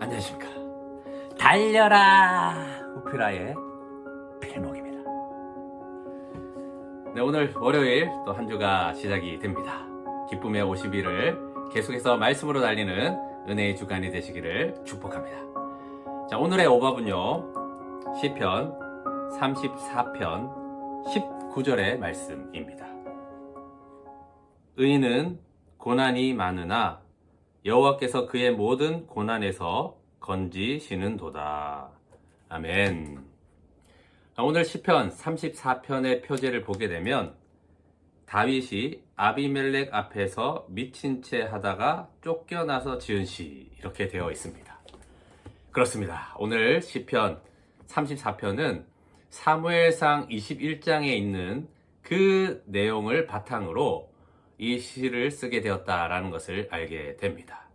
안녕하십니까. 달려라 우피라의 필목입니다. 네, 오늘 월요일 또 한 주가 시작이 됩니다. 기쁨의 50일을 계속해서 말씀으로 달리는 은혜의 주간이 되시기를 축복합니다. 자, 오늘의 오밥은요, 시편 34편 19절의 말씀입니다. 의인은 고난이 많으나 여호와께서 그의 모든 고난에서 건지시는도다. 아멘. 오늘 시편 34편의 표제를 보게 되면 다윗이 아비멜렉 앞에서 미친 채 하다가 쫓겨나서 지은 시, 이렇게 되어 있습니다. 그렇습니다. 오늘 시편 34편은 사무엘상 21장에 있는 그 내용을 바탕으로 이 시를 쓰게 되었다라는 것을 알게 됩니다.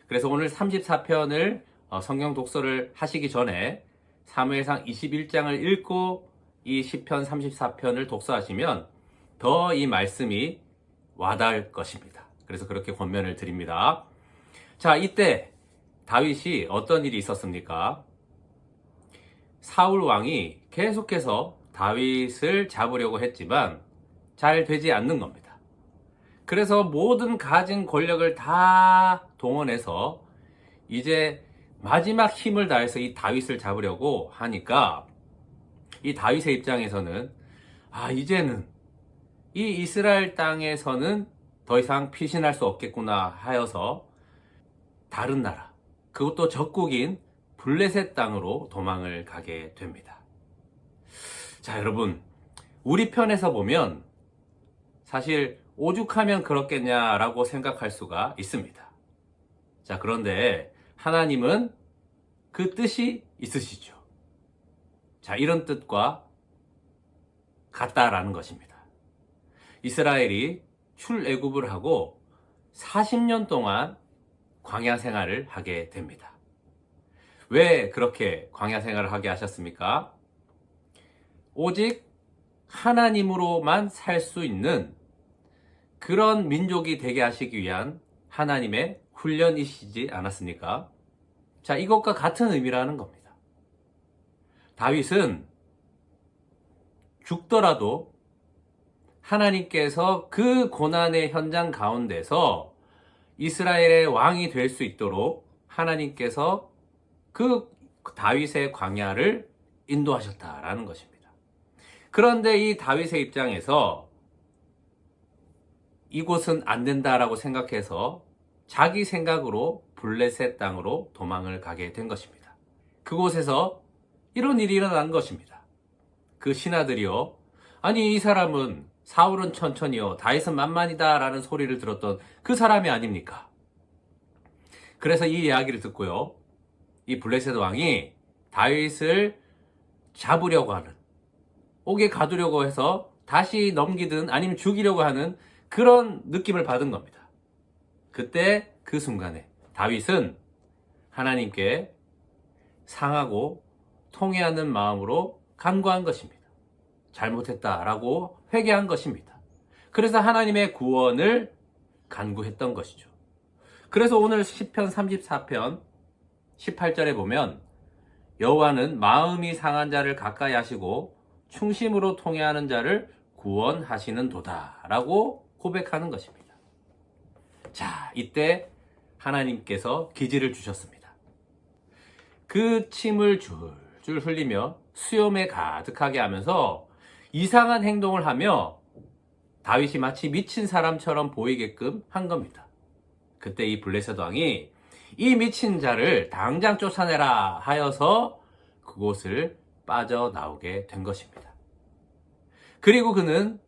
그래서 오늘 34편을 성경 독서를 하시기 전에 사무엘상 21장을 읽고 이 시편 34편을 독서하시면 더 이 말씀이 와닿을 것입니다. 그래서 그렇게 권면을 드립니다. 자, 이때 다윗이 어떤 일이 있었습니까? 사울 왕이 계속해서 다윗을 잡으려고 했지만 잘 되지 않는 겁니다. 그래서 모든 가진 권력을 다 동원해서 이제 마지막 힘을 다해서 이 다윗을 잡으려고 하니까 이 다윗의 입장에서는 이제는 이 이스라엘 땅에서는 더 이상 피신할 수 없겠구나 하여서 다른 나라, 그것도 적국인 블레셋 땅으로 도망을 가게 됩니다. 자, 여러분, 우리 편에서 보면 사실 오죽하면 그렇겠냐라고 생각할 수가 있습니다. 자, 그런데 하나님은 그 뜻이 있으시죠. 자, 이런 뜻과 같다라는 것입니다. 이스라엘이 출애굽을 하고 40년 동안 광야 생활을 하게 됩니다. 왜 그렇게 광야 생활을 하게 하셨습니까? 오직 하나님으로만 살 수 있는 그런 민족이 되게 하시기 위한 하나님의 훈련이시지 않았습니까? 자, 이것과 같은 의미라는 겁니다. 다윗은 죽더라도 하나님께서 그 고난의 현장 가운데서 이스라엘의 왕이 될 수 있도록 하나님께서 그 다윗의 광야를 인도하셨다라는 것입니다. 그런데 이 다윗의 입장에서 이곳은 안 된다라고 생각해서 자기 생각으로 블레셋 땅으로 도망을 가게 된 것입니다. 그곳에서 이런 일이 일어난 것입니다. 그 신하들이요, 아니 이 사람은 사울은 천천히요 다윗은 만만이다 라는 소리를 들었던 그 사람이 아닙니까? 그래서 이 이야기를 듣고요, 이 블레셋 왕이 다윗을 잡으려고 하는, 옥에 가두려고 해서 다시 넘기든 아니면 죽이려고 하는 그런 느낌을 받은 겁니다. 그때 그 순간에 다윗은 하나님께 상하고 통회하는 마음으로 간구한 것입니다. 잘못했다라고 회개한 것입니다. 그래서 하나님의 구원을 간구했던 것이죠. 그래서 오늘 시편 34편 18절에 보면 여호와는 마음이 상한 자를 가까이 하시고 충심으로 통회하는 자를 구원하시는 도다라고 고백하는 것입니다. 자, 이때 하나님께서 기지를 주셨습니다. 그 침을 줄줄 흘리며 수염에 가득하게 하면서 이상한 행동을 하며 다윗이 마치 미친 사람처럼 보이게끔 한 겁니다. 그때 이 블레셋 왕이 이 미친 자를 당장 쫓아내라 하여서 그곳을 빠져나오게 된 것입니다. 그리고 그는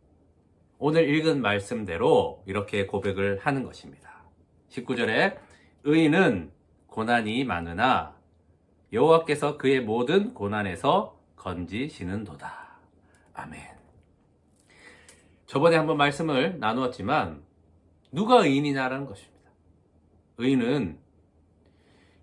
오늘 읽은 말씀대로 이렇게 고백을 하는 것입니다. 19절에 의인은 고난이 많으나 여호와께서 그의 모든 고난에서 건지시는도다. 아멘. 저번에 한번 말씀을 나누었지만 누가 의인이냐라는 것입니다. 의인은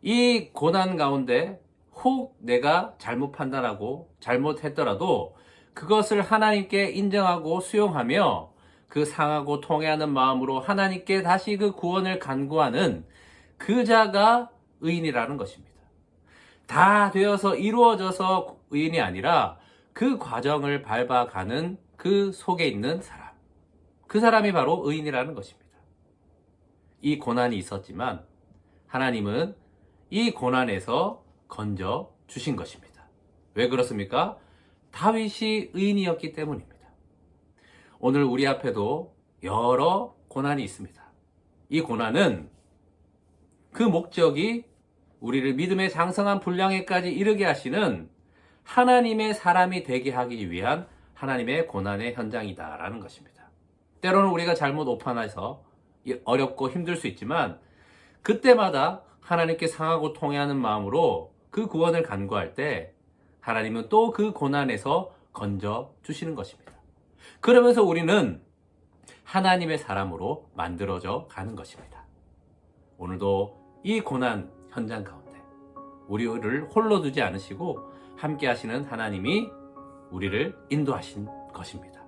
이 고난 가운데 혹 내가 잘못 판단하고 잘못했더라도 그것을 하나님께 인정하고 수용하며 그 상하고 통회하는 마음으로 하나님께 다시 그 구원을 간구하는 그 자가 의인이라는 것입니다. 다 되어서 이루어져서 의인이 아니라 그 과정을 밟아가는 그 속에 있는 사람. 그 사람이 바로 의인이라는 것입니다. 이 고난이 있었지만 하나님은 이 고난에서 건져 주신 것입니다. 왜 그렇습니까? 다윗이 의인이었기 때문입니다. 오늘 우리 앞에도 여러 고난이 있습니다. 이 고난은 그 목적이 우리를 믿음의 장성한 분량에까지 이르게 하시는 하나님의 사람이 되게 하기 위한 하나님의 고난의 현장이다라는 것입니다. 때로는 우리가 잘못 오판해서 어렵고 힘들 수 있지만 그때마다 하나님께 상하고 통회하는 마음으로 그 구원을 간구할 때 하나님은 또 그 고난에서 건져 주시는 것입니다. 그러면서 우리는 하나님의 사람으로 만들어져 가는 것입니다. 오늘도 이 고난 현장 가운데 우리를 홀로 두지 않으시고 함께 하시는 하나님이 우리를 인도하신 것입니다.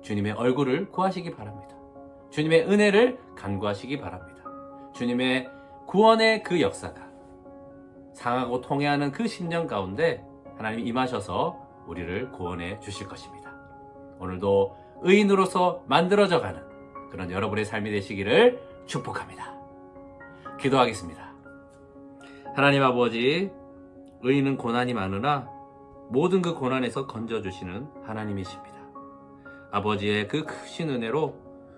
주님의 얼굴을 구하시기 바랍니다. 주님의 은혜를 간구하시기 바랍니다. 주님의 구원의 그 역사가 상하고 통회하는 그 심령 가운데 하나님이 임하셔서 우리를 구원해 주실 것입니다. 오늘도 의인으로서 만들어져 가는 그런 여러분의 삶이 되시기를 축복합니다. 기도하겠습니다. 하나님 아버지, 의인은 고난이 많으나 모든 그 고난에서 건져주시는 하나님이십니다. 아버지의 그 크신 은혜로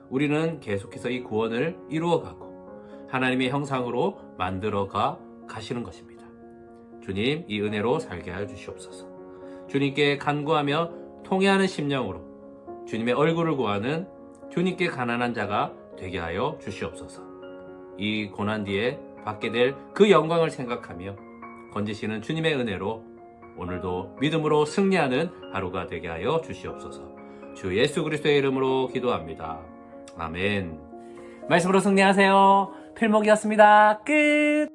우리는 계속해서 이 구원을 이루어가고 하나님의 형상으로 만들어가 가시는 것입니다. 주님, 이 은혜로 살게 하여 주시옵소서. 주님께 간구하며 통회하는 심령으로 주님의 얼굴을 구하는 주님께 가난한 자가 되게 하여 주시옵소서. 이 고난 뒤에 받게 될 그 영광을 생각하며 건지시는 주님의 은혜로 오늘도 믿음으로 승리하는 하루가 되게 하여 주시옵소서. 주 예수 그리스도의 이름으로 기도합니다. 아멘. 말씀으로 승리하세요. 필목이었습니다. 끝.